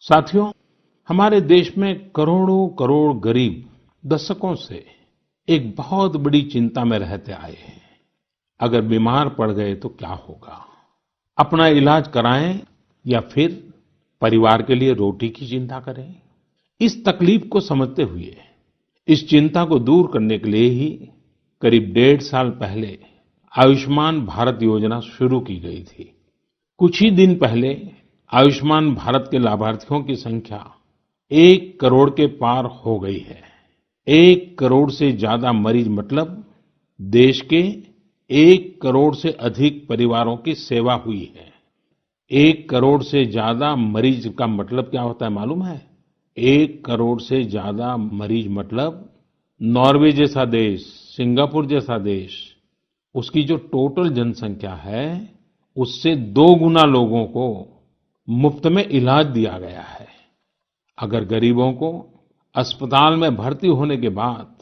साथियों, हमारे देश में करोड़ों करोड़ गरीब दशकों से एक बहुत बड़ी चिंता में रहते आए हैं। अगर बीमार पड़ गए तो क्या होगा? अपना इलाज कराएं या फिर परिवार के लिए रोटी की चिंता करें? इस तकलीफ को समझते हुए इस चिंता को दूर करने के लिए ही करीब 1.5 साल पहले आयुष्मान भारत योजना शुरू की गई थी। कुछ ही दिन पहले आयुष्मान भारत के लाभार्थियों की संख्या 1 करोड़ के पार हो गई है। 1 करोड़ से ज्यादा मरीज मतलब देश के 1 करोड़ से अधिक परिवारों की सेवा हुई है। 1 करोड़ से ज्यादा मरीज का मतलब क्या होता है मालूम है? 1 करोड़ से ज्यादा मरीज मतलब नॉर्वे जैसा देश, सिंगापुर जैसा देश, उसकी जो टोटल जनसंख्या है उससे 2 गुना लोगों को मुफ्त में इलाज दिया गया है। अगर गरीबों को अस्पताल में भर्ती होने के बाद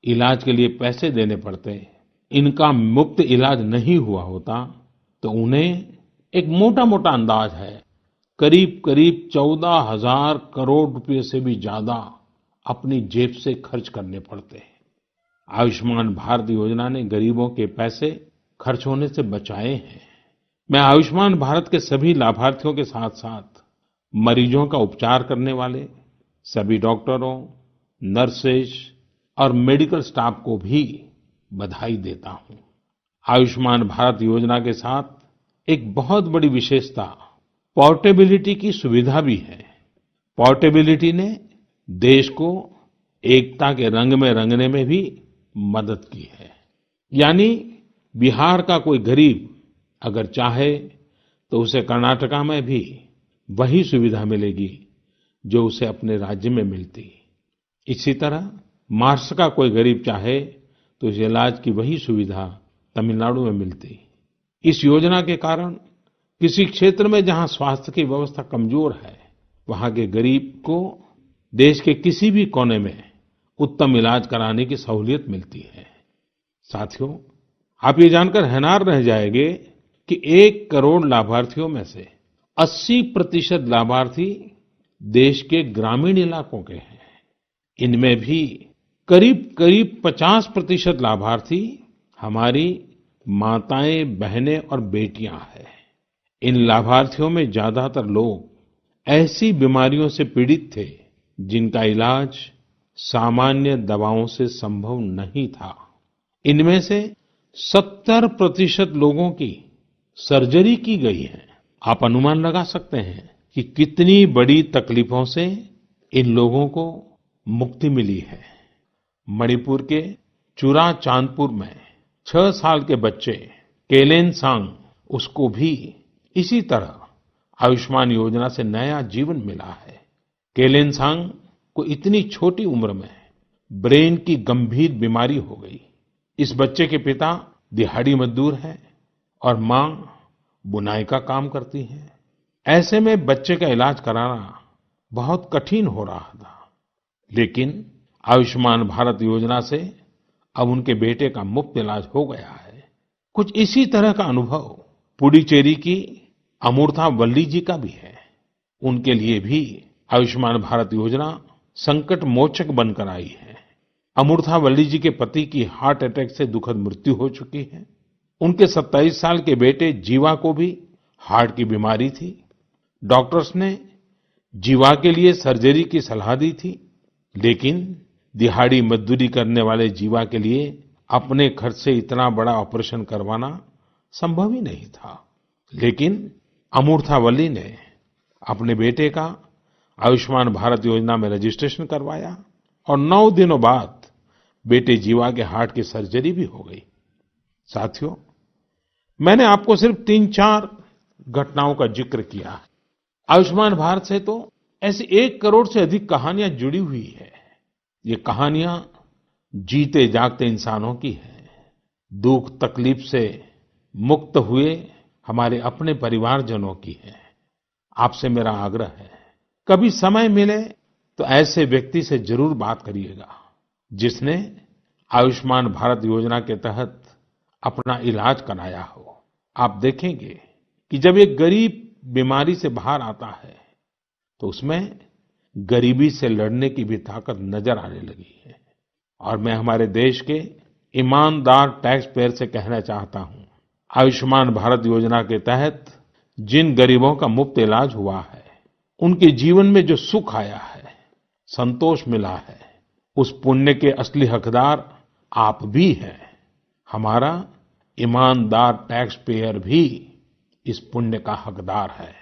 इलाज के लिए पैसे देने पड़ते, इनका मुफ्त इलाज नहीं हुआ होता तो उन्हें एक मोटा-मोटा अंदाज है करीब-करीब 14,000 करोड़ रुपए से भी ज्यादा अपनी जेब से खर्च करने पड़ते हैं। आयुष्मान भारत योजना ने गरीबों के पैसे खर्च होने से बचाए हैं। मैं आयुष्मान भारत के सभी लाभार्थियों के साथ-साथ मरीजों का उपचार करने वाले सभी डॉक्टरों, नर्सेज और मेडिकल स्टाफ को भी बधाई देता हूँ। आयुष्मान भारत योजना के साथ एक बहुत बड़ी विशेषता पोर्टेबिलिटी की सुविधा भी है। पोर्टेबिलिटी ने देश को एकता के रंग में रंगने में भी मदद की है। यानी बिहार का कोई गरीब अगर चाहे तो उसे कर्नाटका में भी वही सुविधा मिलेगी जो उसे अपने राज्य में मिलती। इसी तरह महाराष्ट्र का कोई गरीब चाहे तो इस इलाज की वही सुविधा तमिलनाडु में मिलती। इस योजना के कारण किसी क्षेत्र में जहां स्वास्थ्य की व्यवस्था कमजोर है, वहां के गरीब को देश के किसी भी कोने में उत्तम इलाज कराने की सहूलियत मिलती है। साथियों, आप ये जानकर हैरान रह जाएंगे कि 1 करोड़ लाभार्थियों में से 80% लाभार्थी देश के ग्रामीण इलाकों के हैं। इनमें भी करीब-करीब 50% लाभार्थी हमारी माताएं, बहनें और बेटियां हैं। इन लाभार्थियों में ज्यादातर लोग ऐसी बीमारियों से पीड़ित थे जिनका इलाज सामान्य दवाओं से संभव नहीं था। इनमें से 70% लोगों की सर्जरी की गई है। आप अनुमान लगा सकते हैं कि कितनी बड़ी तकलीफों से इन लोगों को मुक्ति मिली है। मणिपुर के चुराचांदपुर में 6 साल के बच्चे केलेनसांग, उसको भी इसी तरह आयुष्मान योजना से नया जीवन मिला है। केलेनसांग को इतनी छोटी उम्र में ब्रेन की गंभीर बीमारी हो गई। इस बच्चे के पिता दिहाड़ी मजदूर हैं और मां बुनाई का काम करती हैं। ऐसे में बच्चे का इलाज कराना बहुत कठिन हो रहा था। लेकिन आयुष्मान भारत योजना से अब उनके बेटे का मुफ्त इलाज हो गया है। कुछ इसी तरह का अनुभव पुडुचेरी की अमूर्था वल्ली जी का भी है। उनके लिए भी आयुष्मान भारत योजना संकट मोचक बनकर आई है। अमूर्था वल्ली जी के पति की हार्ट अटैक से दुखद मृत्यु हो चुकी है। उनके 27 साल के बेटे जीवा को भी हार्ट की बीमारी थी। डॉक्टर्स ने जीवा के लिए सर्जरी की सलाह दी थी, लेकिन दिहाड़ी मजदूरी करने वाले जीवा के लिए अपने खर्च से इतना बड़ा ऑपरेशन करवाना संभव ही नहीं था। लेकिन अमूर्था वल्ली ने अपने बेटे का आयुष्मान भारत योजना में रजिस्ट्रेशन करवाया और 9 दिनों बाद बेटे जीवा के हार्ट की सर्जरी भी हो गई। साथियों, मैंने आपको सिर्फ 3-4 घटनाओं का जिक्र किया है। आयुष्मान भारत से तो ऐसी 1 करोड़ से अधिक कहानियां जुड़ी हुई है। ये कहानियां जीते जागते इंसानों की हैं। दुख तकलीफ से मुक्त हुए हमारे अपने परिवारजनों की है। आपसे मेरा आग्रह है, कभी समय मिले तो ऐसे व्यक्ति से जरूर बात करिएगा जिसने आयुष्मान भारत योजना के तहत अपना इलाज कराया हो। आप देखेंगे कि जब एक गरीब बीमारी से बाहर आता है तो उसमें गरीबी से लड़ने की भी ताकत नजर आने लगी है। और मैं हमारे देश के ईमानदार टैक्स पेयर से कहना चाहता हूँ, आयुष्मान भारत योजना के तहत जिन गरीबों का मुफ्त इलाज हुआ है, उनके जीवन में जो सुख आया है, संतोष मिला है, उस पुण्य के असली हकदार आप भी हैं। हमारा ईमानदार टैक्स पेयर भी इस पुण्य का हकदार है।